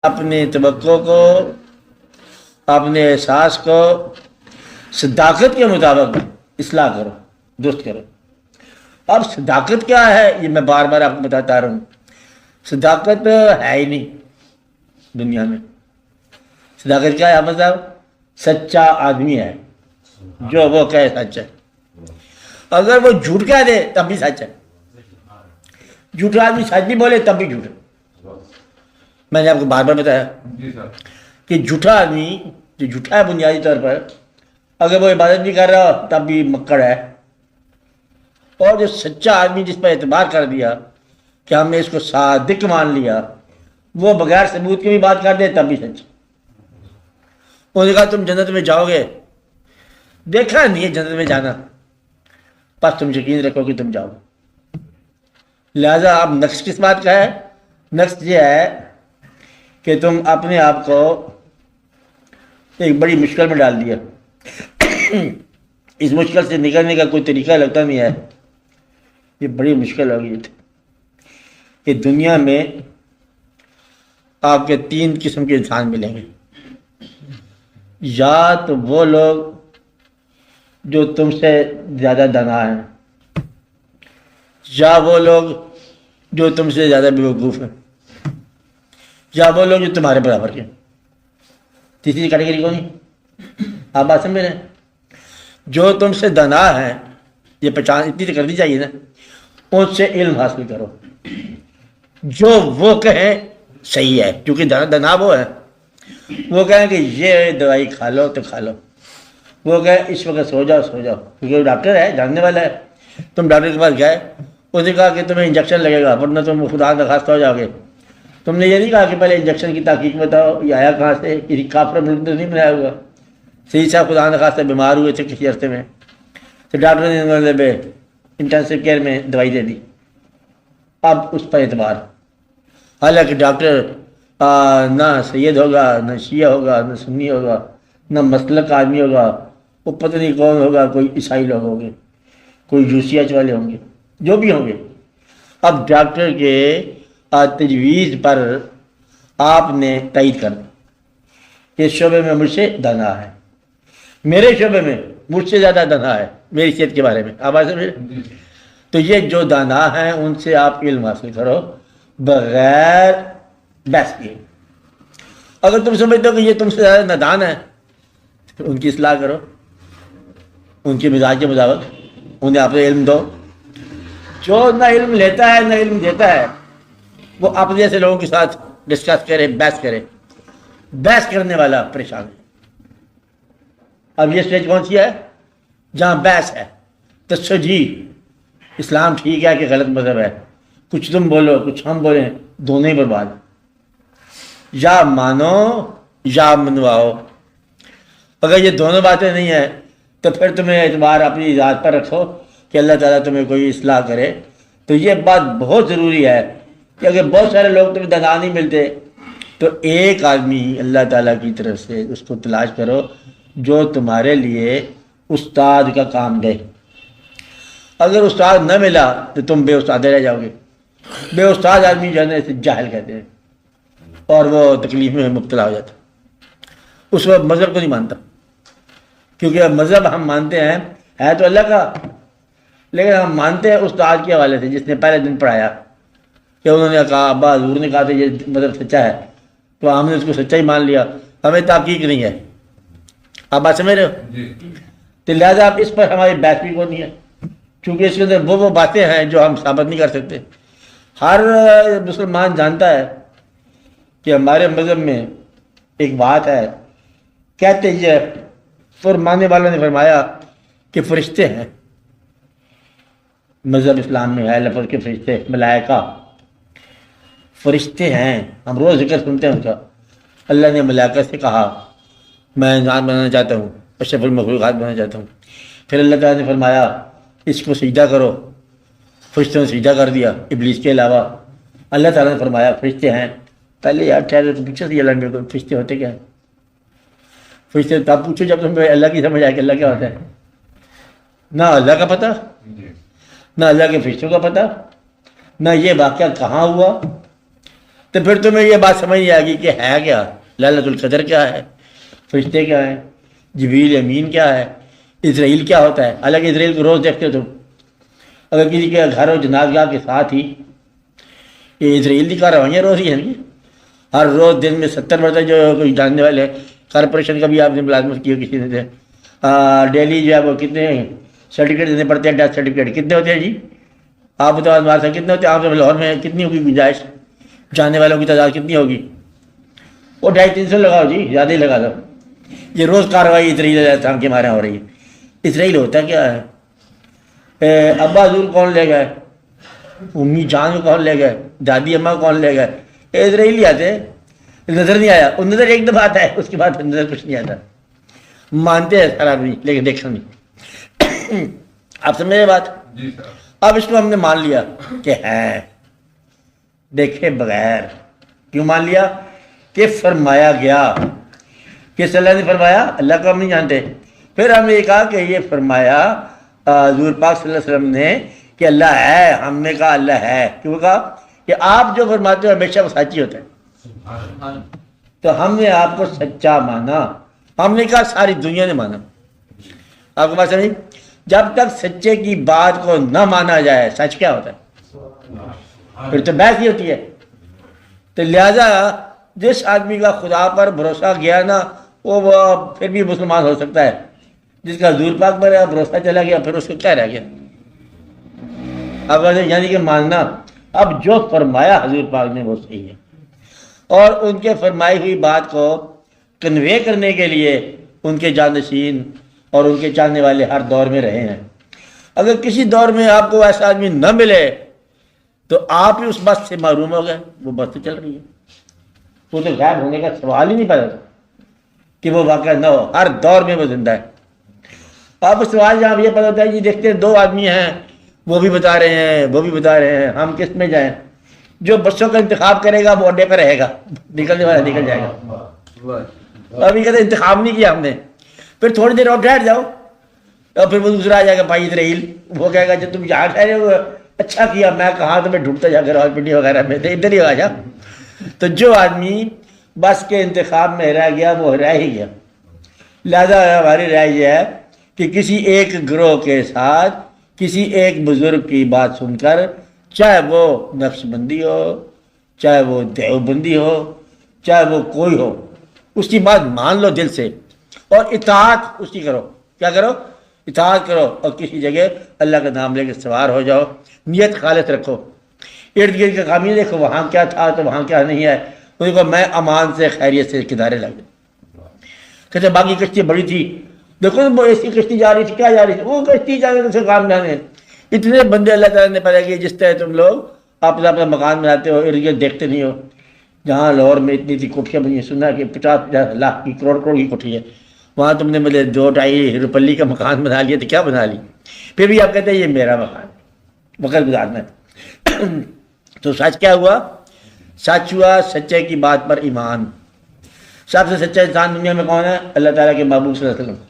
اپنی توقع کو، اپنے احساس کو صداقت کے مطابق اصلاح کرو، درست کرو۔ اب صداقت کیا ہے یہ میں بار بار آپ کو بتاتا رہا ہوں۔ صداقت ہے ہی نہیں دنیا میں۔ صداقت کیا ہے مطلب؟ سچا آدمی ہے، جو وہ کہے سچ ہے۔ اگر وہ جھوٹ کہہ دے تب بھی سچ ہے، جھوٹا آدمی سچ بھی بولے تب بھی جھوٹ ہے۔ میں نے آپ کو بار بار بتایا کہ جھوٹا آدمی جو جھوٹا ہے بنیادی طور پر، اگر وہ عبادت بھی کر رہا تب بھی مکڑ ہے، اور جو سچا آدمی جس پر اعتبار کر دیا کہ ہم نے اس کو صادق مان لیا، وہ بغیر ثبوت کی بھی بات کر دے تب بھی سچ۔ انہوں نے کہا تم جنت میں جاؤ گے، دیکھا نہیں ہے جنت میں جانا، بس تم یقین رکھو کہ تم جاؤ۔ لہذا اب نقص کس بات کا ہے؟ نقص یہ ہے کہ تم اپنے آپ کو ایک بڑی مشکل میں ڈال دیا۔ اس مشکل سے نکلنے کا کوئی طریقہ لگتا نہیں ہے۔ یہ بڑی مشکل ہو گئی تھی کہ دنیا میں آپ کے 3 قسم کے انسان ملیں گے۔ یا تو وہ لوگ جو تم سے زیادہ دانا ہیں، یا وہ لوگ جو تم سے زیادہ بیوقوف ہیں، یا وہ لوگ جو تمہارے برابر کے۔ تیسری کیٹیگری کون ہے؟ آپ بات سمجھ رہے ہیں؟ جو تم سے دانا ہیں، یہ پہچان اتنی تو کرنی چاہیے نا، ان سے علم حاصل کرو۔ جو وہ کہیں صحیح ہے، کیونکہ دانا وہ ہے، وہ کہیں کہ یہ دوائی کھا لو تو کھا لو، وہ کہیں اس وقت سو جاؤ سو جاؤ، کیونکہ وہ ڈاکٹر ہے، جاننے والا ہے۔ تم ڈاکٹر کے پاس گئے، اس نے کہا کہ تمہیں انجیکشن لگے گا ورنہ تم خدا نخواستہ ہو جاؤ گے۔ تم نے یہ نہیں کہا کہ پہلے انجیکشن کی تحقیق بتاؤ، یہ آیا کہاں سے، کسی کافر ملک تو نہیں بنایا ہوا۔ صحیح صاحب خدا نخواستہ بیمار ہوئے تھے کسی عرصے میں، تو ڈاکٹر نے مطلب انٹینسو کیئر میں دوائی دے دی۔ اب اس پر اعتبار، حالانکہ ڈاکٹر نہ سید ہوگا، نہ شیعہ ہوگا، نہ سنی ہوگا، نہ مسلک آدمی ہوگا، وہ پتہ نہیں کون ہوگا، کوئی عیسائی لوگ ہوں گے، کوئی جوسیت والے ہوں گے، جو بھی ہوں گے۔ اب ڈاکٹر کے تجویز پر آپ نے تائید کر دی، اس شعبے میں مجھ سے دانا ہے، میرے شعبے میں مجھ سے زیادہ دانا ہے میری صحت کے بارے میں۔ آپ آج سمجھے؟ تو یہ جو دانا ہیں ان سے آپ علم حاصل کرو بغیر بحث کیے۔ اگر تم سمجھتے ہو کہ یہ تم سے زیادہ نادان ہے تو ان کی اصلاح کرو، ان کے مزاج کے مطابق انہیں آپ سے علم دو۔ جو نہ علم لیتا ہے نہ علم دیتا ہے، وہ اپنے جیسے لوگوں کے ساتھ ڈسکس کرے، بحث کرے۔ بحث کرنے والا پریشان ہے۔ اب یہ اسٹیج کون سی ہے؟ جہاں بحث ہے، تصحیح، اسلام ٹھیک ہے کہ غلط مذہب ہے، کچھ تم بولو کچھ ہم بولیں، دونوں ہی برباد۔ یا مانو یا منواؤ۔ اگر یہ دونوں باتیں نہیں ہیں تو پھر تمہیں اعتبار اپنی ذات پر رکھو کہ اللہ تعالیٰ تمہیں کوئی اصلاح کرے۔ تو یہ بات بہت ضروری ہے کہ اگر بہت سارے لوگ تمہیں دانا نہیں ملتے تو ایک آدمی اللہ تعالیٰ کی طرف سے اس کو تلاش کرو جو تمہارے لیے استاد کا کام دے۔ اگر استاد نہ ملا تو تم بے استاد رہ جاؤ گے۔ بے استاد آدمی جو ہے نا اسے جاہل کہتے ہیں، اور وہ تکلیف میں مبتلا ہو جاتا، اس وقت مذہب کو نہیں مانتا، کیونکہ مذہب ہم مانتے ہیں ہے تو اللہ کا، لیکن ہم مانتے ہیں استاد کے حوالے سے جس نے پہلے دن پڑھایا، کہ انہوں نے کہا، ابا حضور نے کہا تھا یہ مذہب سچا ہے، تو ہم نے اس کو سچا ہی مان لیا، ہمیں تحقیق نہیں ہے۔ آپ بات سمجھ رہے ہو؟ تو لہٰذا آپ اس پر ہماری بحث بھی نہیں ہے، کیونکہ اس کے اندر وہ باتیں ہیں جو ہم ثابت نہیں کر سکتے۔ ہر مسلمان جانتا ہے کہ ہمارے مذہب میں ایک بات ہے، کہتے یہ فرمانے والوں نے فرمایا کہ فرشتے ہیں، مذہب اسلام میں ہے لفظ کے فرشتے، ملائکہ فرشتے ہیں، ہم روز ذکر سنتے ہیں ان کا۔ اللہ نے ملائکہ سے کہا میں انسان بنانا چاہتا ہوں، اشرف المخلوقات بنانا چاہتا ہوں۔ پھر اللہ تعالیٰ نے فرمایا اس کو سجدہ کرو، فرشتوں نے سجدہ کر دیا ابلیس کے علاوہ۔ اللہ تعالیٰ نے فرمایا فرشتے ہیں، پہلے یار ٹھہرو تو پوچھو تھی اللہ میرے کو فرشتے ہوتے کیا ہیں؟ فرشتے تب پوچھو جب تمہیں اللہ کی سمجھ آئے کہ اللہ کیا ہوتا ہے۔ نہ اللہ کا پتہ، نہ اللہ کے فرشتوں کا پتہ، نہ یہ واقعہ کہاں ہوا، تو پھر تمہیں یہ بات سمجھ نہیں آئے گی کہ ہے کیا، للۃ القدر کیا ہے، فرشتے کیا ہیں، جبریل امین کیا ہے، اسرائیل کیا ہوتا ہے۔ حالانکہ اسرائیل کو روز دیکھتے ہو تم، اگر کسی کے گھر و جنازگاہ کے ساتھ ہی یہ اسرائیل کی کارروائیاں روز ہی ہیں نا، ہر روز دن میں 70 مرتبہ جو کوئی جاننے والے کارپوریشن کا بھی آپ نے ملازمت کی ہو کسی نے، ڈیلی جو ہے وہ کتنے سرٹیفکیٹ دینے پڑتے ہیں، ڈیتھ سرٹیفکیٹ کتنے ہوتے ہیں جی آپ بتاؤ ہمارے ساتھ کتنے ہوتے ہیں؟ آپ لاہور میں کتنی ہوگی گنجائش، جاننے والوں کی تعداد کتنی ہوگی؟ وہ 250-300 لگاؤ جی، زیادہ ہی لگا دو۔ یہ روز کارروائی اسرائیل کے ہمارے یہاں ہو رہی ہے۔ اسرائیل ہوتا کیا ہے؟ ابا حضور کون لے گئے، امی جان کو کون لے گئے، دادی اماں کو کون لے گئے؟ اسرائیل ہی آتے، نظر نہیں آیا، وہ نظر ایک دفعہ آتا ہے، اس کے بعد نظر کچھ نہیں آتا۔ مانتے ہیں سر آدمی لیکن دیکھا نہیں۔ آپ سمجھے بات؟ اب اس کو ہم نے مان لیا کہ ہے، دیکھے بغیر۔ کیوں مان لیا؟ کہ فرمایا گیا۔ کس اللہ نے فرمایا؟ اللہ کو ہم نہیں جانتے۔ پھر ہم نے یہ کہا کہ یہ فرمایا حضور پاک صلی اللہ علیہ وسلم نے کہ اللہ ہے، ہم نے کہا اللہ ہے۔ کیوں کہا؟ کہ آپ جو فرماتے ہو ہمیشہ وہ سچ ہی ہوتا ہے۔ تو ہم نے آپ کو سچا مانا، ہم نے کہا ساری دنیا نے مانا۔ آپ کو بات سمجھ؟ جب تک سچے کی بات کو نہ مانا جائے، سچ کیا ہوتا ہے؟ پھر تو بحث ہی ہوتی ہے۔ تو لہذا جس آدمی کا خدا پر بھروسہ گیا نا، وہ پھر بھی مسلمان ہو سکتا ہے۔ جس کا حضور پاک پر بھروسہ چلا گیا پھر اس کو کیا رہ گیا؟ اب یعنی کہ ماننا، اب جو فرمایا حضور پاک نے وہ صحیح ہے، اور ان کے فرمائی ہوئی بات کو کنوے کرنے کے لیے ان کے جانشین اور ان کے چاہنے والے ہر دور میں رہے ہیں۔ اگر کسی دور میں آپ کو ایسا آدمی نہ ملے تو آپ ہی اس بات سے محروم ہو گئے۔ وہ بات تو چل رہی ہے، وہ تو غائب ہونے کا سوال ہی نہیں پیدا کہ وہ واقعہ نہ ہو، ہر دور میں وہ زندہ ہے۔ آپ سوال جہاں یہ پتہ ہوتا ہے جی دیکھتے ہیں 2 آدمی ہیں، وہ بھی بتا رہے ہیں وہ بھی بتا رہے ہیں، ہم کس میں جائیں؟ جو بسوں کا انتخاب کرے گا وہ اڈے پہ رہے گا، نکلنے والا نکل جائے گا۔ ابھی کہتے انتخاب نہیں کیا ہم نے، پھر تھوڑی دیر اور ٹھہر جاؤ اور پھر وہ دوسرا آ جائے گا بھائی اسرائیل، وہ کہے گا جب تم یہاں ٹھہرے ہو اچھا کیا، میں کہاں تمہیں ڈھونڈتا جا کر ہاسپٹل وغیرہ میں، تو ادھر ہی آ جا۔ تو جو آدمی بس کے انتخاب میں رہ گیا وہ رہ ہی گیا۔ لہذا ہماری رائے یہ ہے کہ کسی ایک گروہ کے ساتھ کسی ایک بزرگ کی بات سن کر، چاہے وہ نقش بندی ہو، چاہے وہ دیوبندی ہو، چاہے وہ کوئی ہو، اس کی بات مان لو دل سے اور اطاعت اس کی کرو۔ کیا کرو؟ اطاعت کرو، اور کسی جگہ اللہ کا نام لے کے سوار ہو جاؤ، نیت خالص رکھو۔ ارد گرد کا کام یہ دیکھو وہاں کیا تھا تو وہاں کیا نہیں ہے، دیکھو میں امان سے خیریت سے کنارے لگ گیا۔ کہتے باقی کشتی بڑی تھی، دیکھو وہ ایسی کشتی جا رہی تھی، کیا جا رہی تھی؟ وہ کشتی جا رہی تھی، کام جانے۔ اتنے بندے اللہ تعالیٰ نے پیدا کیے جس طرح تم لوگ اپنا اپنا مکان بناتے ہو، ارد گرد دیکھتے نہیں ہو۔ جہاں لاہور میں اتنی کوٹھیاں بنی ہیں، سنا کہ 50-50 لاکھ کی کروڑ کی کوٹھی ہے، وہاں تم نے مجھے 2-2.5 روپلی کا مکان بنا لیا، تو کیا بنا لی؟ پھر بھی آپ کہتے ہیں یہ میرا مکان ہے، وقت گزارنا ہے۔ تو سچ کیا ہوا؟ سچ ہوا سچے کی بات پر ایمان۔ سب سے سچا انسان دنیا میں کون ہے؟ اللہ تعالیٰ کے محبوب صلی اللہ علیہ وسلم۔